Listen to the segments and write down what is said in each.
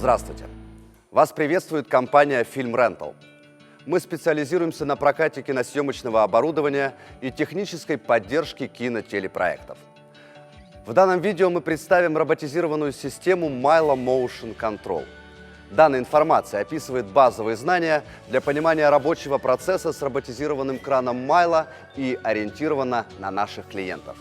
Здравствуйте! Вас приветствует компания Film Rental. Мы специализируемся на прокате киносъемочного оборудования и технической поддержке кинотелепроектов. В данном видео мы представим роботизированную систему Milo Motion Control. Данная информация описывает базовые знания для понимания рабочего процесса с роботизированным краном Milo и ориентирована на наших клиентов.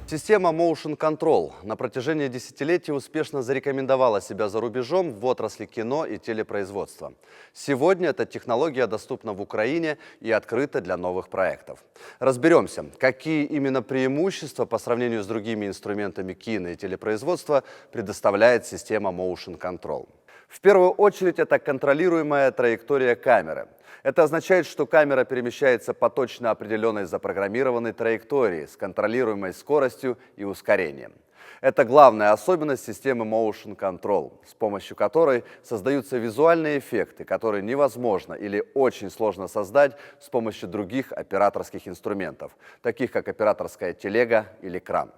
Система Motion Control на протяжении десятилетий успешно зарекомендовала себя за рубежом в отрасли кино и телепроизводства. Сегодня эта технология доступна в Украине и открыта для новых проектов. Разберемся, какие именно преимущества по сравнению с другими инструментами кино и телепроизводства предоставляет система Motion Control. В первую очередь это контролируемая траектория камеры. Это означает, что камера перемещается по точно определенной запрограммированной траектории с контролируемой скоростью и ускорением. Это главная особенность системы Motion Control, с помощью которой создаются визуальные эффекты, которые невозможно или очень сложно создать с помощью других операторских инструментов, таких как операторская телега или кран.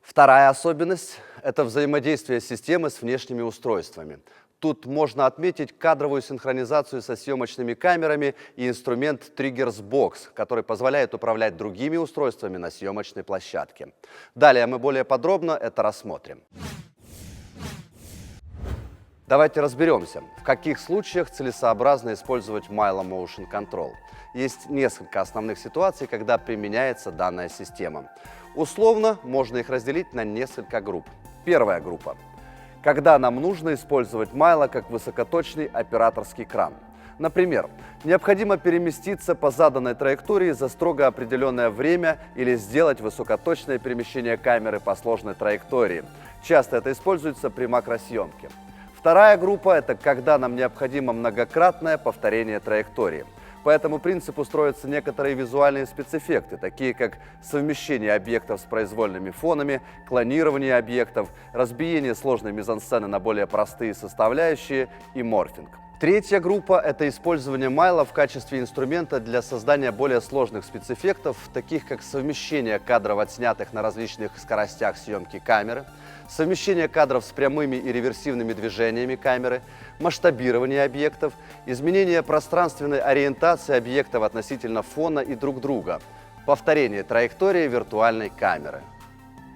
Вторая особенность – это взаимодействие системы с внешними устройствами. Тут можно отметить кадровую синхронизацию со съемочными камерами и инструмент Triggers Box, который позволяет управлять другими устройствами на съемочной площадке. Далее мы более подробно это рассмотрим. Давайте разберемся, в каких случаях целесообразно использовать Milo Motion Control. Есть несколько основных ситуаций, когда применяется данная система. Условно можно их разделить на несколько групп. Первая группа. Когда нам нужно использовать Milo как высокоточный операторский кран. Например, необходимо переместиться по заданной траектории за строго определенное время или сделать высокоточное перемещение камеры по сложной траектории. Часто это используется при макросъемке. Вторая группа – это когда нам необходимо многократное повторение траектории. По этому принципу строятся некоторые визуальные спецэффекты, такие как совмещение объектов с произвольными фонами, клонирование объектов, разбиение сложной мизансцены на более простые составляющие и морфинг. Третья группа – это использование Milo в качестве инструмента для создания более сложных спецэффектов, таких как совмещение кадров, отснятых на различных скоростях съемки камеры, совмещение кадров с прямыми и реверсивными движениями камеры, масштабирование объектов, изменение пространственной ориентации объектов относительно фона и друг друга, повторение траектории виртуальной камеры.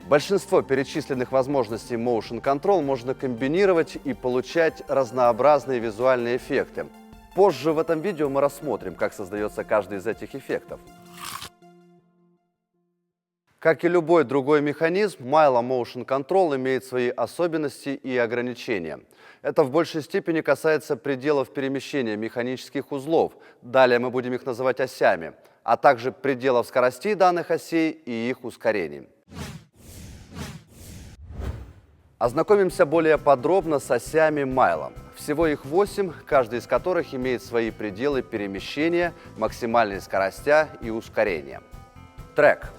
Большинство перечисленных возможностей Motion Control можно комбинировать и получать разнообразные визуальные эффекты. Позже в этом видео мы рассмотрим, как создается каждый из этих эффектов. Как и любой другой механизм, Milo Motion Control имеет свои особенности и ограничения. Это в большей степени касается пределов перемещения механических узлов, далее мы будем их называть осями, а также пределов скоростей данных осей и их ускорений. Ознакомимся более подробно с осями Milo. Всего их 8, каждый из которых имеет свои пределы перемещения, максимальные скоростя и ускорения. Трек.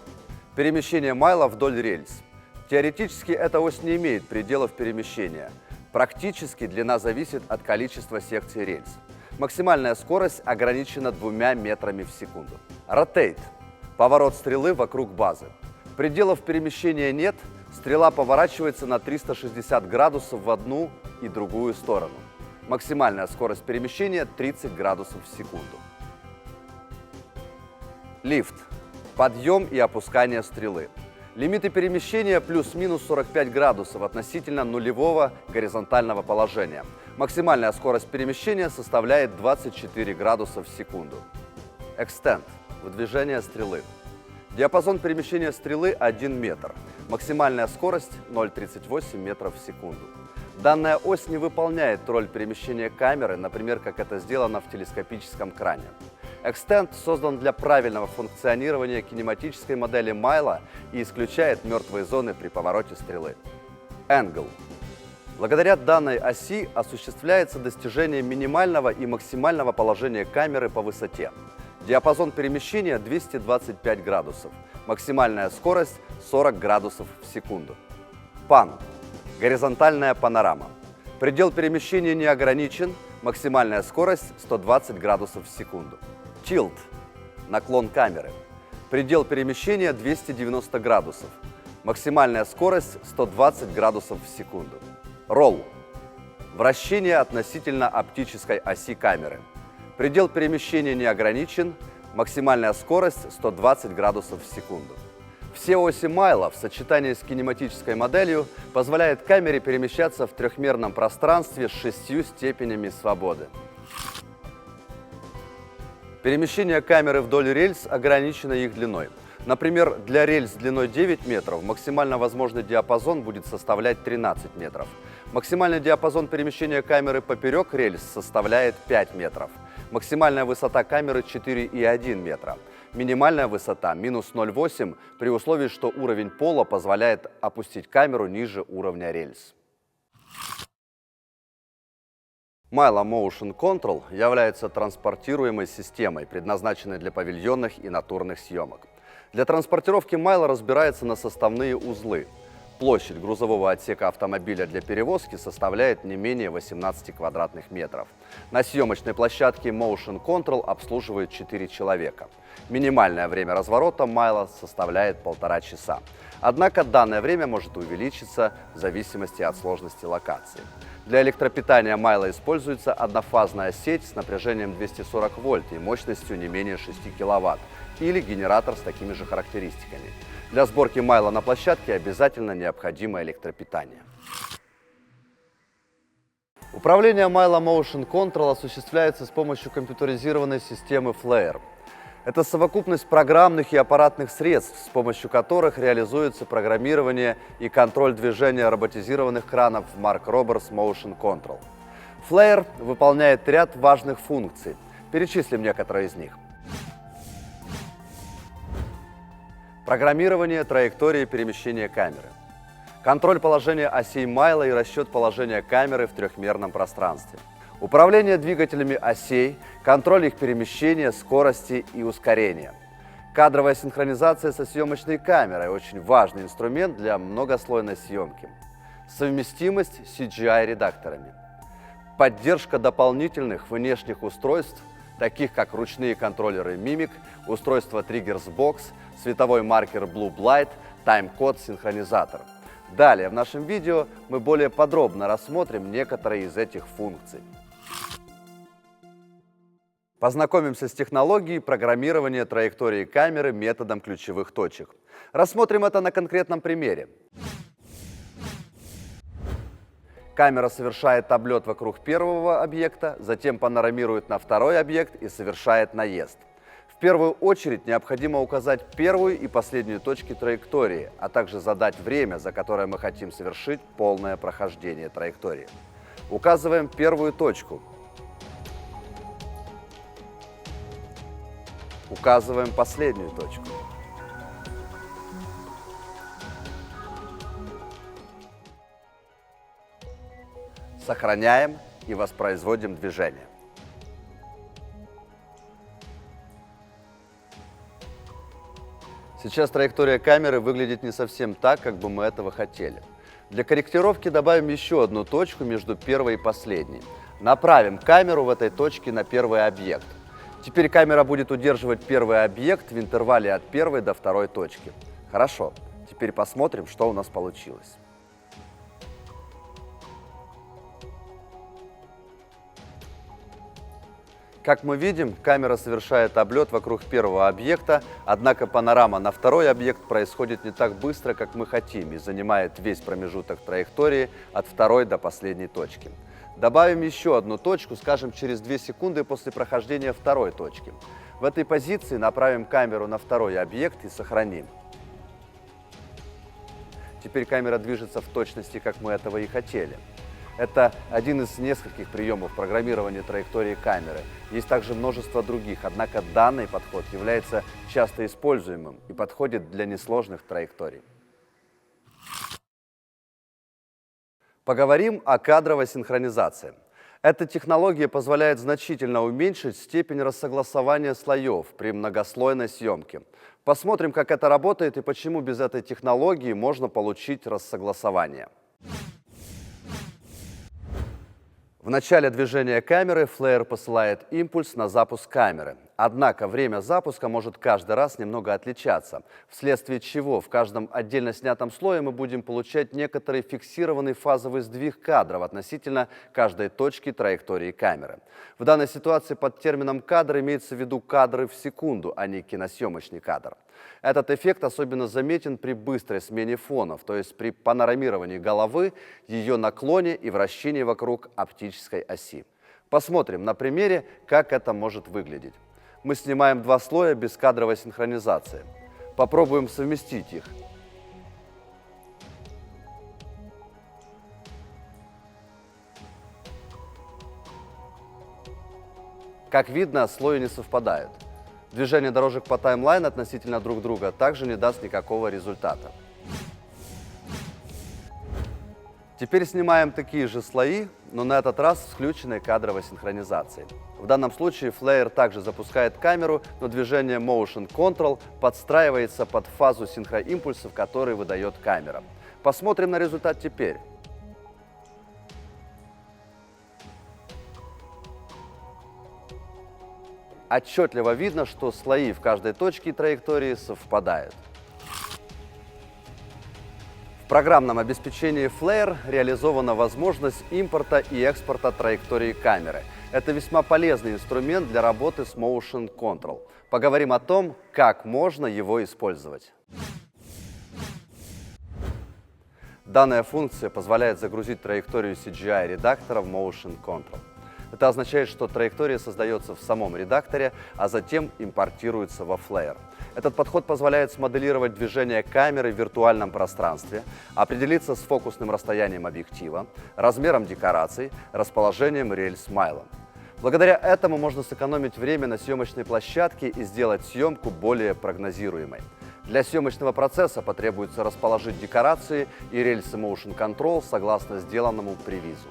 Перемещение Milo вдоль рельс. Теоретически эта ось не имеет пределов перемещения. Практически длина зависит от количества секций рельс. Максимальная скорость ограничена 2 метрами в секунду. Rotate. Поворот стрелы вокруг базы. Пределов перемещения нет. Стрела поворачивается на 360 градусов в одну и другую сторону. Максимальная скорость перемещения 30 градусов в секунду. Лифт. Подъем и опускание стрелы. Лимиты перемещения плюс-минус 45 градусов относительно нулевого горизонтального положения. Максимальная скорость перемещения составляет 24 градуса в секунду. Extend. Выдвижение стрелы. Диапазон перемещения стрелы 1 метр. Максимальная скорость 0,38 метров в секунду. Данная ось не выполняет роль перемещения камеры, например, как это сделано в телескопическом кране. Extend создан для правильного функционирования кинематической модели Milo и исключает мертвые зоны при повороте стрелы. Angle. Благодаря данной оси осуществляется достижение минимального и максимального положения камеры по высоте. Диапазон перемещения 225 градусов. Максимальная скорость 40 градусов в секунду. Pan. Горизонтальная панорама. Предел перемещения не ограничен. Максимальная скорость 120 градусов в секунду. Tilt. Наклон камеры. Предел перемещения 290 градусов. Максимальная скорость 120 градусов в секунду. Ролл. Вращение относительно оптической оси камеры. Предел перемещения не ограничен. Максимальная скорость 120 градусов в секунду. Все оси Майла в сочетании с кинематической моделью позволяют камере перемещаться в трехмерном пространстве с 6 степенями свободы. Перемещение камеры вдоль рельс ограничено их длиной. Например, для рельс длиной 9 метров максимально возможный диапазон будет составлять 13 метров. Максимальный диапазон перемещения камеры поперек рельс составляет 5 метров. Максимальная высота камеры 4,1 метра. Минимальная высота минус 0,8 при условии, что уровень пола позволяет опустить камеру ниже уровня рельс. Milo Motion Control является транспортируемой системой, предназначенной для павильонных и натурных съемок. Для транспортировки Milo разбирается на составные узлы. Площадь грузового отсека автомобиля для перевозки составляет не менее 18 квадратных метров. На съемочной площадке Motion Control обслуживает 4 человека. Минимальное время разворота Milo составляет 1,5 часа. Однако данное время может увеличиться в зависимости от сложности локации. Для электропитания Milo используется однофазная сеть с напряжением 240 вольт и мощностью не менее 6 киловатт или генератор с такими же характеристиками. Для сборки Milo на площадке обязательно необходимо электропитание. Управление Milo Motion Control осуществляется с помощью компьютеризированной системы FLAIR. Это совокупность программных и аппаратных средств, с помощью которых реализуется программирование и контроль движения роботизированных кранов в Mark Roberts Motion Control. FLAIR выполняет ряд важных функций. Перечислим некоторые из них. Программирование траектории перемещения камеры. Контроль положения осей Milo и расчет положения камеры в трехмерном пространстве. Управление двигателями осей, контроль их перемещения, скорости и ускорения. Кадровая синхронизация со съемочной камерой – очень важный инструмент для многослойной съемки. Совместимость с CGI-редакторами. Поддержка дополнительных внешних устройств, таких как ручные контроллеры Mimic, устройство Triggers Box, световой маркер Blue Light, тайм-код, синхронизатор. Далее в нашем видео мы более подробно рассмотрим некоторые из этих функций. Познакомимся с технологией программирования траектории камеры методом ключевых точек. Рассмотрим это на конкретном примере. Камера совершает облет вокруг первого объекта, затем панорамирует на второй объект и совершает наезд. В первую очередь необходимо указать первую и последнюю точки траектории, а также задать время, за которое мы хотим совершить полное прохождение траектории. Указываем первую точку. Указываем последнюю точку. Сохраняем и воспроизводим движение. Сейчас траектория камеры выглядит не совсем так, как бы мы этого хотели. Для корректировки добавим еще одну точку между первой и последней. Направим камеру в этой точке на первый объект. Теперь камера будет удерживать первый объект в интервале от первой до второй точки. Хорошо, теперь посмотрим, что у нас получилось. Как мы видим, камера совершает облет вокруг первого объекта, однако панорама на второй объект происходит не так быстро, как мы хотим, и занимает весь промежуток траектории от второй до последней точки. Добавим еще одну точку, скажем, через 2 секунды после прохождения второй точки. В этой позиции направим камеру на второй объект и сохраним. Теперь камера движется в точности, как мы этого и хотели. Это один из нескольких приемов программирования траектории камеры. Есть также множество других, однако данный подход является часто используемым и подходит для несложных траекторий. Поговорим о кадровой синхронизации. Эта технология позволяет значительно уменьшить степень рассогласования слоев при многослойной съемке. Посмотрим, как это работает и почему без этой технологии можно получить рассогласование. В начале движения камеры FLAIR посылает импульс на запуск камеры. Однако время запуска может каждый раз немного отличаться, вследствие чего в каждом отдельно снятом слое мы будем получать некоторый фиксированный фазовый сдвиг кадров относительно каждой точки траектории камеры. В данной ситуации под термином «кадр» имеется в виду кадры в секунду, а не киносъемочный кадр. Этот эффект особенно заметен при быстрой смене фонов, то есть при панорамировании головы, ее наклоне и вращении вокруг оптической оси. Посмотрим на примере, как это может выглядеть. Мы снимаем два слоя без кадровой синхронизации. Попробуем совместить их. Как видно, слои не совпадают. Движение дорожек по таймлайн относительно друг друга также не даст никакого результата. Теперь снимаем такие же слои, но на этот раз с включенной кадровой синхронизацией. В данном случае Flare также запускает камеру, но движение Motion Control подстраивается под фазу синхроимпульсов, которые выдает камера. Посмотрим на результат теперь. Отчетливо видно, что слои в каждой точке траектории совпадают. В программном обеспечении Flare реализована возможность импорта и экспорта траектории камеры. Это весьма полезный инструмент для работы с Motion Control. Поговорим о том, как можно его использовать. Данная функция позволяет загрузить траекторию CGI-редактора в Motion Control. Это означает, что траектория создается в самом редакторе, а затем импортируется во Flare. Этот подход позволяет смоделировать движение камеры в виртуальном пространстве, определиться с фокусным расстоянием объектива, размером декораций, расположением рельс Майла. Благодаря этому можно сэкономить время на съемочной площадке и сделать съемку более прогнозируемой. Для съемочного процесса потребуется расположить декорации и рельсы Motion Control согласно сделанному превизу.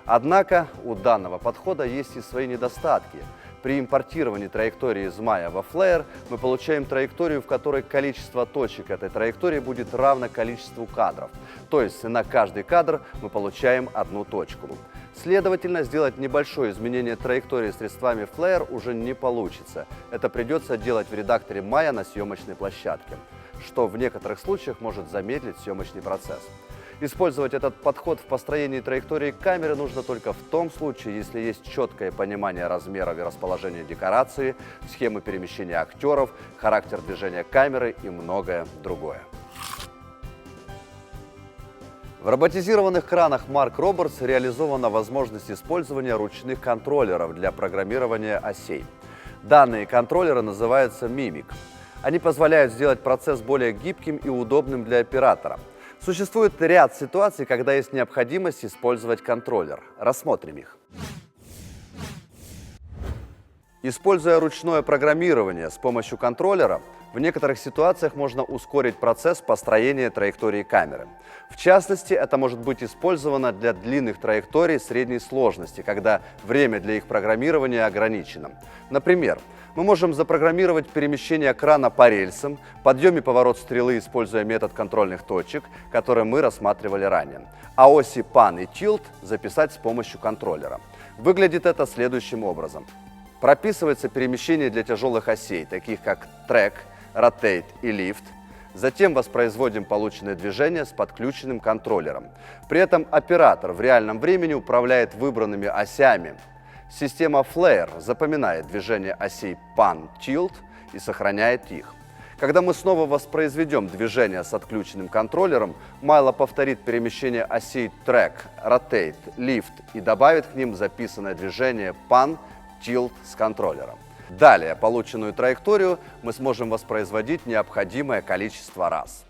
Однако у данного подхода есть и свои недостатки. При импортировании траектории из Maya во Flare мы получаем траекторию, в которой количество точек этой траектории будет равно количеству кадров. То есть на каждый кадр мы получаем одну точку. Следовательно, сделать небольшое изменение траектории средствами Flare уже не получится. Это придется делать в редакторе Maya на съемочной площадке, что в некоторых случаях может замедлить съемочный процесс. Использовать этот подход в построении траектории камеры нужно только в том случае, если есть четкое понимание размеров и расположения декорации, схемы перемещения актеров, характер движения камеры и многое другое. В роботизированных кранах Mark Roberts реализована возможность использования ручных контроллеров для программирования осей. Данные контроллеры называются Mimic. Они позволяют сделать процесс более гибким и удобным для оператора. Существует ряд ситуаций, когда есть необходимость использовать контроллер. Рассмотрим их. Используя ручное программирование с помощью контроллера, в некоторых ситуациях можно ускорить процесс построения траектории камеры. В частности, это может быть использовано для длинных траекторий средней сложности, когда время для их программирования ограничено. Например, мы можем запрограммировать перемещение крана по рельсам, подъем и поворот стрелы, используя метод контрольных точек, который мы рассматривали ранее, а оси Pan и Tilt записать с помощью контроллера. Выглядит это следующим образом. Прописывается перемещение для тяжелых осей, таких как Track, Rotate и Lift. Затем воспроизводим полученное движение с подключенным контроллером. При этом оператор в реальном времени управляет выбранными осями. Система Flare запоминает движение осей Pan, Tilt и сохраняет их. Когда мы снова воспроизведем движение с отключенным контроллером, Milo повторит перемещение осей Track, Rotate, Lift и добавит к ним записанное движение Pan, Tilt с контроллером. Далее полученную траекторию мы сможем воспроизводить необходимое количество раз.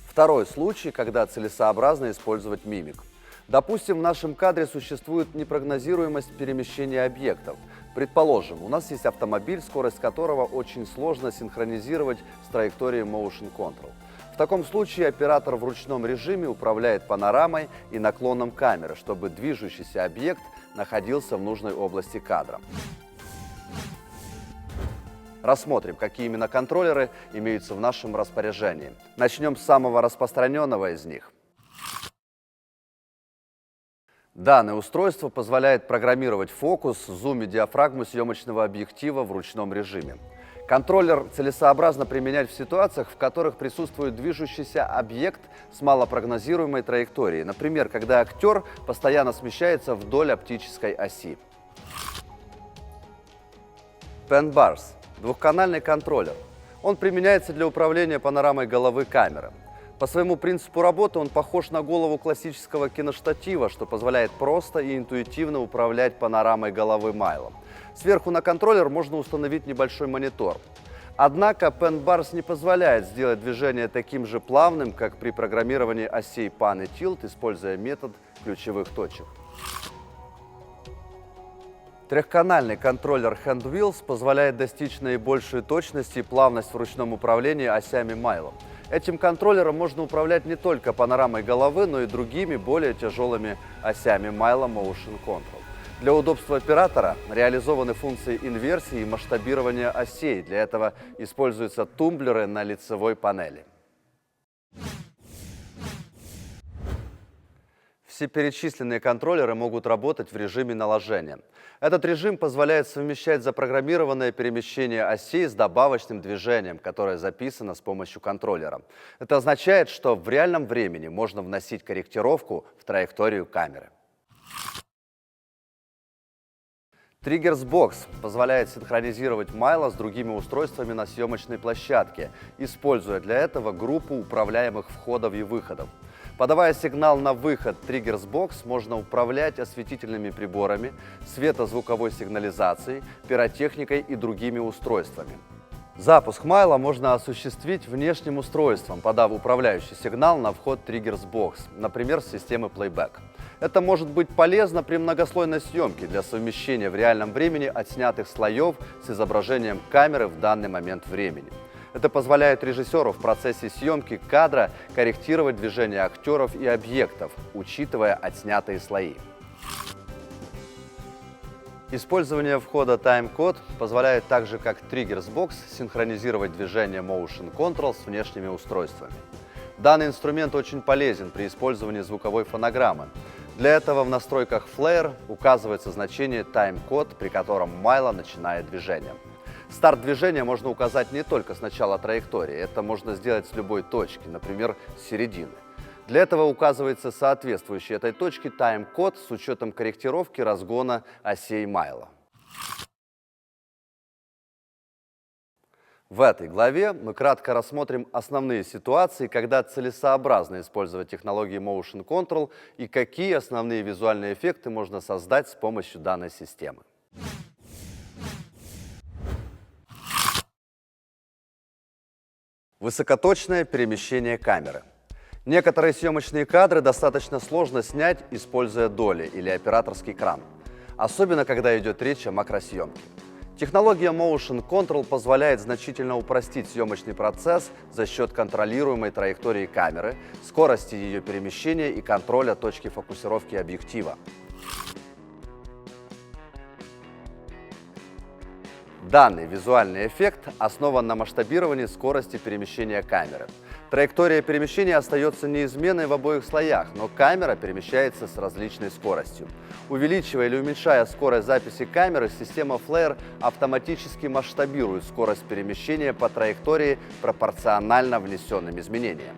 Второй случай, когда целесообразно использовать мимик. Допустим, в нашем кадре существует непрогнозируемость перемещения объектов. Предположим, у нас есть автомобиль, скорость которого очень сложно синхронизировать с траекторией Motion Control. В таком случае оператор в ручном режиме управляет панорамой и наклоном камеры, чтобы движущийся объект находился в нужной области кадра. Рассмотрим, какие именно контроллеры имеются в нашем распоряжении. Начнем с самого распространенного из них. Данное устройство позволяет программировать фокус, зум и диафрагму съемочного объектива в ручном режиме. Контроллер целесообразно применять в ситуациях, в которых присутствует движущийся объект с малопрогнозируемой траекторией. Например, когда актер постоянно смещается вдоль оптической оси. PenBars – двухканальный контроллер. Он применяется для управления панорамой головы камеры. По своему принципу работы он похож на голову классического киноштатива, что позволяет просто и интуитивно управлять панорамой головы Майло. Сверху на контроллер можно установить небольшой монитор. Однако PenBars не позволяет сделать движение таким же плавным, как при программировании осей Pan и Tilt, используя метод ключевых точек. Трехканальный контроллер HandWheels позволяет достичь наибольшей точности и плавность в ручном управлении осями Майло. Этим контроллером можно управлять не только панорамой головы, но и другими, более тяжелыми осями Milo Motion Control. Для удобства оператора реализованы функции инверсии и масштабирования осей. Для этого используются тумблеры на лицевой панели. Все перечисленные контроллеры могут работать в режиме наложения. Этот режим позволяет совмещать запрограммированное перемещение осей с добавочным движением, которое записано с помощью контроллера. Это означает, что в реальном времени можно вносить корректировку в траекторию камеры. Triggers Box позволяет синхронизировать Milo с другими устройствами на съемочной площадке, используя для этого группу управляемых входов и выходов. Подавая сигнал на выход Triggers Box, можно управлять осветительными приборами, светозвуковой сигнализацией, пиротехникой и другими устройствами. Запуск Milo можно осуществить внешним устройством, подав управляющий сигнал на вход Triggers Box, например, с системы Playback. Это может быть полезно при многослойной съемке для совмещения в реальном времени отснятых слоев с изображением камеры в данный момент времени. Это позволяет режиссеру в процессе съемки кадра корректировать движения актеров и объектов, учитывая отснятые слои. Использование входа Timecode позволяет так же, как Triggers Box, синхронизировать движение Motion Control с внешними устройствами. Данный инструмент очень полезен при использовании звуковой фонограммы. Для этого в настройках Flare указывается значение Timecode, при котором Milo начинает движение. Старт движения можно указать не только с начала траектории, это можно сделать с любой точки, например, с середины. Для этого указывается соответствующий этой точке тайм-код с учетом корректировки разгона осей Milo. В этой главе мы кратко рассмотрим основные ситуации, когда целесообразно использовать технологии Motion Control и какие основные визуальные эффекты можно создать с помощью данной системы. Высокоточное перемещение камеры. Некоторые съемочные кадры достаточно сложно снять, используя доли или операторский кран, особенно когда идет речь о макросъемке. Технология Motion Control позволяет значительно упростить съемочный процесс за счет контролируемой траектории камеры, скорости ее перемещения и контроля точки фокусировки объектива. Данный визуальный эффект основан на масштабировании скорости перемещения камеры. Траектория перемещения остается неизменной в обоих слоях, но камера перемещается с различной скоростью. Увеличивая или уменьшая скорость записи камеры, система Flare автоматически масштабирует скорость перемещения по траектории пропорционально внесенным изменениям.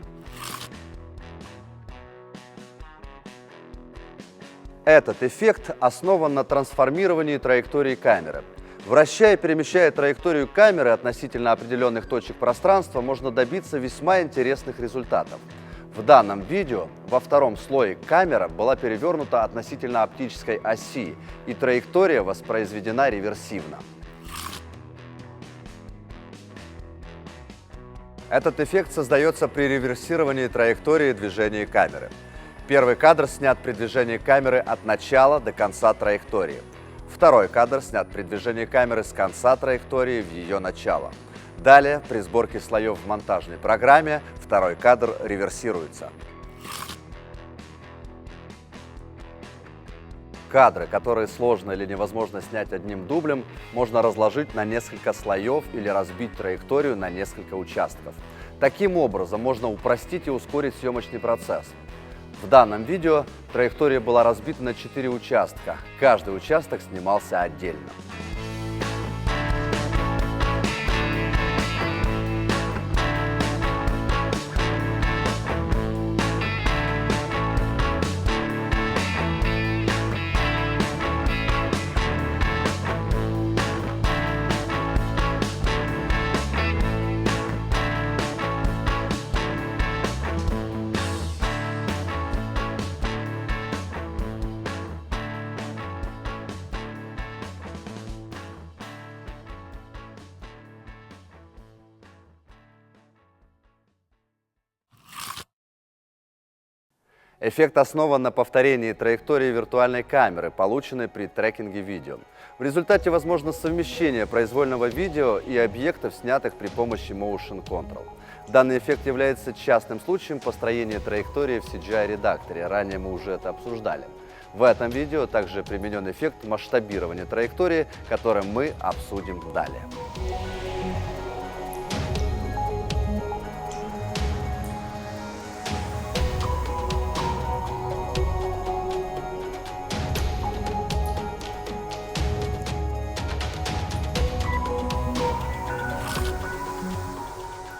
Этот эффект основан на трансформировании траектории камеры. Вращая и перемещая траекторию камеры относительно определенных точек пространства, можно добиться весьма интересных результатов. В данном видео во втором слое камера была перевернута относительно оптической оси, и траектория воспроизведена реверсивно. Этот эффект создается при реверсировании траектории движения камеры. Первый кадр снят при движении камеры от начала до конца траектории. Второй кадр снят при движении камеры с конца траектории в ее начало. Далее, при сборке слоев в монтажной программе, второй кадр реверсируется. Кадры, которые сложно или невозможно снять одним дублем, можно разложить на несколько слоев или разбить траекторию на несколько участков. Таким образом, можно упростить и ускорить съемочный процесс. В данном видео траектория была разбита на 4 участка. Каждый участок снимался отдельно. Эффект основан на повторении траектории виртуальной камеры, полученной при трекинге видео. В результате возможно совмещение произвольного видео и объектов, снятых при помощи Motion Control. Данный эффект является частным случаем построения траектории в CGI-редакторе. Ранее мы уже это обсуждали. В этом видео также применен эффект масштабирования траектории, который мы обсудим далее.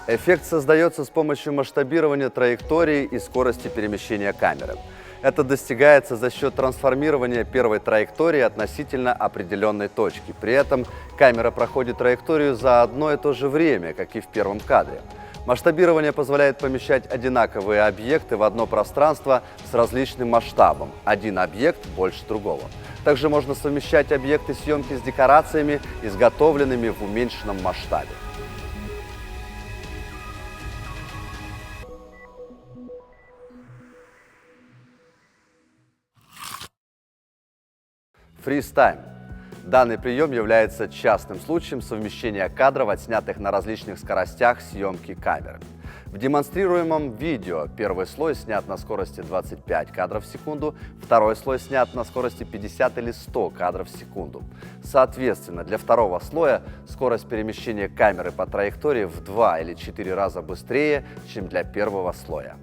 Эффект создается с помощью масштабирования траектории и скорости перемещения камеры. Это достигается за счет трансформирования первой траектории относительно определенной точки. При этом камера проходит траекторию за одно и то же время, как и в первом кадре. Масштабирование позволяет помещать одинаковые объекты в одно пространство с различным масштабом. Один объект больше другого. Также можно совмещать объекты съемки с декорациями, изготовленными в уменьшенном масштабе. Freeze-Time. Данный прием является частным случаем совмещения кадров, отснятых на различных скоростях съемки камеры. В демонстрируемом видео первый слой снят на скорости 25 кадров в секунду, второй слой снят на скорости 50 или 100 кадров в секунду. Соответственно, для второго слоя скорость перемещения камеры по траектории в 2 или 4 раза быстрее, чем для первого слоя.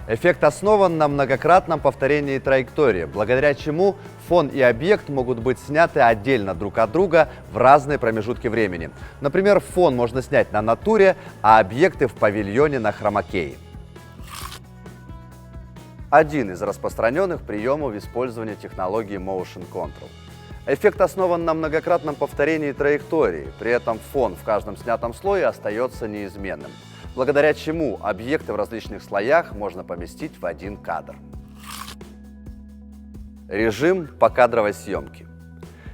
Эффект основан на многократном повторении траектории, благодаря чему фон и объект могут быть сняты отдельно друг от друга в разные промежутки времени. Например, фон можно снять на натуре, а объекты в павильоне на хромакее. Один из распространенных приемов использования технологии Motion Control. Эффект основан на многократном повторении траектории, при этом фон в каждом снятом слое остается неизменным, благодаря чему объекты в различных слоях можно поместить в один кадр. Режим покадровой съемки.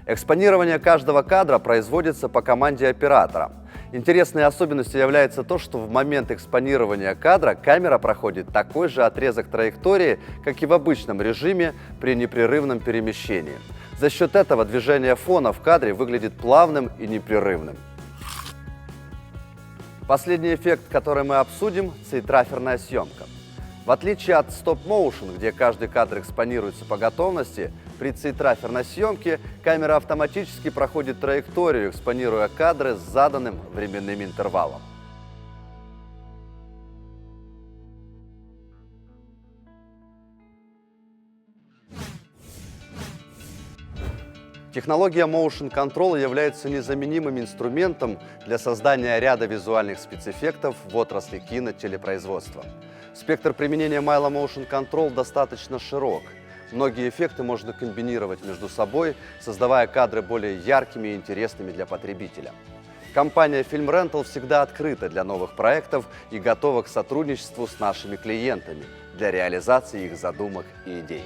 Экспонирование каждого кадра производится по команде оператора. Интересной особенностью является то, что в момент экспонирования кадра камера проходит такой же отрезок траектории, как и в обычном режиме при непрерывном перемещении. За счет этого движение фона в кадре выглядит плавным и непрерывным. Последний эффект, который мы обсудим – цейтраферная съемка. В отличие от стоп-моушен, где каждый кадр экспонируется по готовности, при цейтраферной съемке камера автоматически проходит траекторию, экспонируя кадры с заданным временным интервалом. Технология Motion Control является незаменимым инструментом для создания ряда визуальных спецэффектов в отрасли кинотелепроизводства. Спектр применения Milo Motion Control достаточно широк. Многие эффекты можно комбинировать между собой, создавая кадры более яркими и интересными для потребителя. Компания Film Rental всегда открыта для новых проектов и готова к сотрудничеству с нашими клиентами для реализации их задумок и идей.